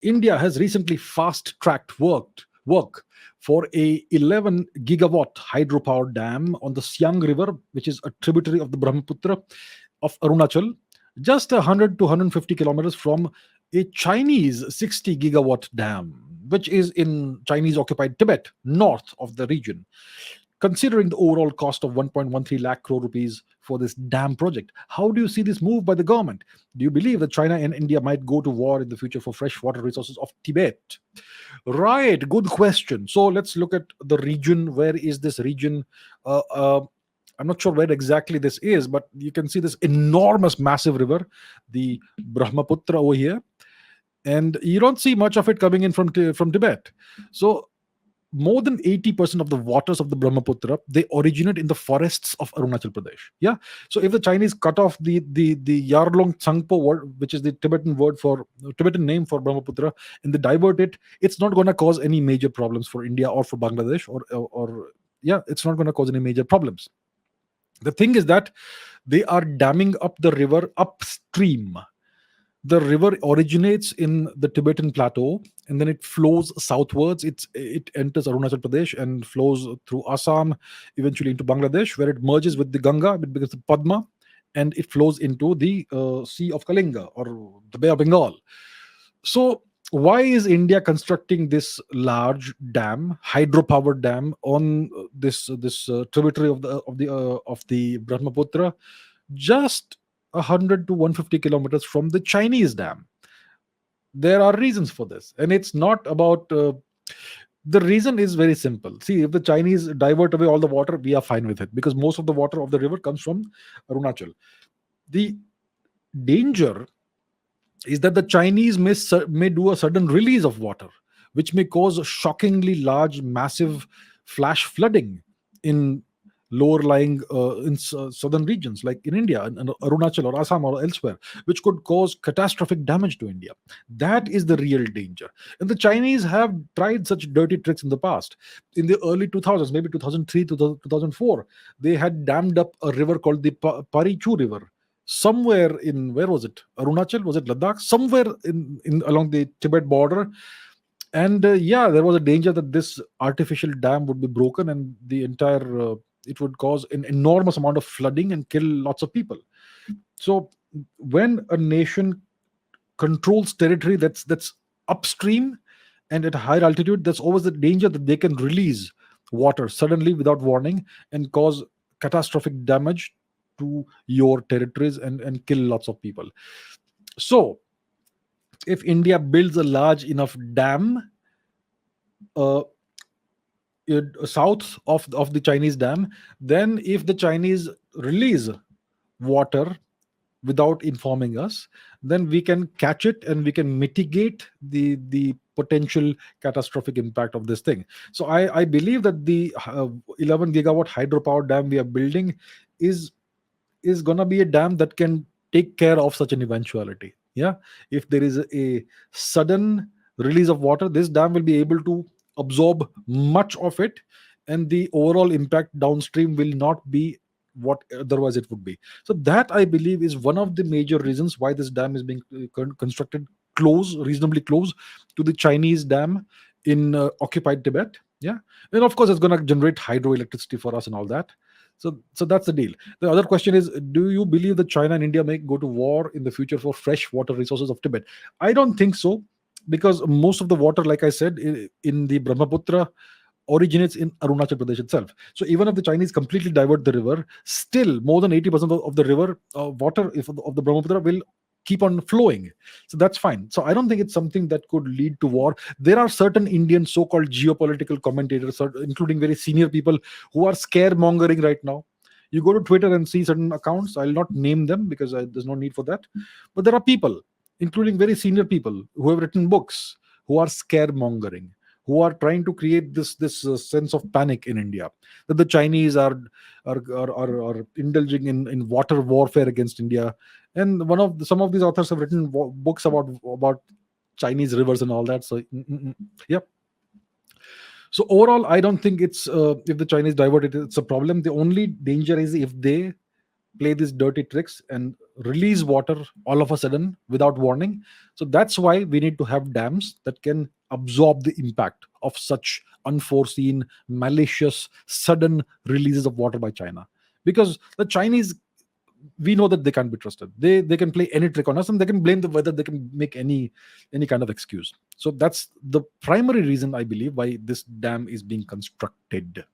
India has recently fast-tracked work for a 11 gigawatt hydropower dam on the Siang River, which is a tributary of the Brahmaputra of Arunachal, just 100 to 150 kilometers from a Chinese 60 gigawatt dam, which is in Chinese occupied Tibet, north of the region. Considering the overall cost of 1.13 lakh crore rupees for this dam project, how do you see this move by the government? Do you believe that China and India might go to war in the future for fresh water resources of Tibet? Right, good question. So let's look at the region. Where is this region? Uh, uh, I'm not sure where exactly this is, but you can see this enormous, massive river, the Brahmaputra over here, and you don't see much of it coming in from Tibet. So more than 80% of the waters of the Brahmaputra, they originate in the forests of Arunachal Pradesh. Yeah. So if the Chinese cut off the Yarlong Tsangpo word, which is the Tibetan name for Brahmaputra, and they divert it, it's not going to cause any major problems for India or for Bangladesh, or yeah, it's not going to cause any major problems. The thing is that they are damming up the river upstream. The river originates in the Tibetan plateau and then it flows southwards. It enters Arunachal Pradesh and flows through Assam, eventually into Bangladesh, where it merges with the Ganga. It becomes the Padma, and it flows into the Sea of Kalinga or the Bay of Bengal. So, why is India constructing this large dam, hydropower dam, on this tributary of the Brahmaputra, just 100 to 150 kilometers from the Chinese dam? There are reasons for this, and it's not about. The reason is very simple. See, if the Chinese divert away all the water, we are fine with it because most of the water of the river comes from Arunachal. The danger is that the Chinese may do a sudden release of water, which may cause shockingly large, massive flash flooding in lower lying southern regions like in India and Arunachal or Assam or elsewhere, which could cause catastrophic damage to India. That is the real danger. And the Chinese have tried such dirty tricks in the past. In the early 2000s, maybe 2003 to 2004, they had dammed up a river called the Parichu River somewhere in, where was it, Arunachal, was it Ladakh, somewhere in along the Tibet border. And yeah, there was a danger that this artificial dam would be broken and the entire it would cause an enormous amount of flooding and kill lots of people. So when a nation controls territory that's upstream and at higher altitude, there's always the danger that they can release water suddenly without warning and cause catastrophic damage to your territories and kill lots of people. So if India builds a large enough dam uh, south of the Chinese dam, then if the Chinese release water without informing us, then we can catch it and we can mitigate the potential catastrophic impact of this thing. So I believe that the 11 gigawatt hydropower dam we are building is going to be a dam that can take care of such an eventuality. Yeah, if there is a sudden release of water, this dam will be able to absorb much of it, and the overall impact downstream will not be what otherwise it would be. So that, I believe, is one of the major reasons why this dam is being constructed reasonably close to the Chinese dam in occupied Tibet. Yeah, and of course it's going to generate hydroelectricity for us and all that. So that's the deal. The other question is, do you believe that China and India may go to war in the future for fresh water resources of Tibet? I don't think so, because most of the water, like I said, in the Brahmaputra originates in Arunachal Pradesh itself. So even if the Chinese completely divert the river, still more than 80% of the river water of the Brahmaputra will keep on flowing. So that's fine. So I don't think it's something that could lead to war. There are certain Indian so-called geopolitical commentators, including very senior people, who are scaremongering right now. You go to Twitter and see certain accounts. I'll not name them because there's no need for that. But there are people, including very senior people, who have written books, who are scaremongering, who are trying to create this sense of panic in India, that the Chinese are indulging in water warfare against India. And some of these authors have written books about Chinese rivers and all that. So yep. So overall, I don't think it's if the Chinese divert it, it's a problem. The only danger is if they play these dirty tricks and release water all of a sudden without warning. So that's why we need to have dams that can absorb the impact of such unforeseen, malicious, sudden releases of water by China. Because the Chinese, we know that they can't be trusted. They can play any trick on us, and they can blame the weather. They can make any kind of excuse. So that's the primary reason, I believe, why this dam is being constructed.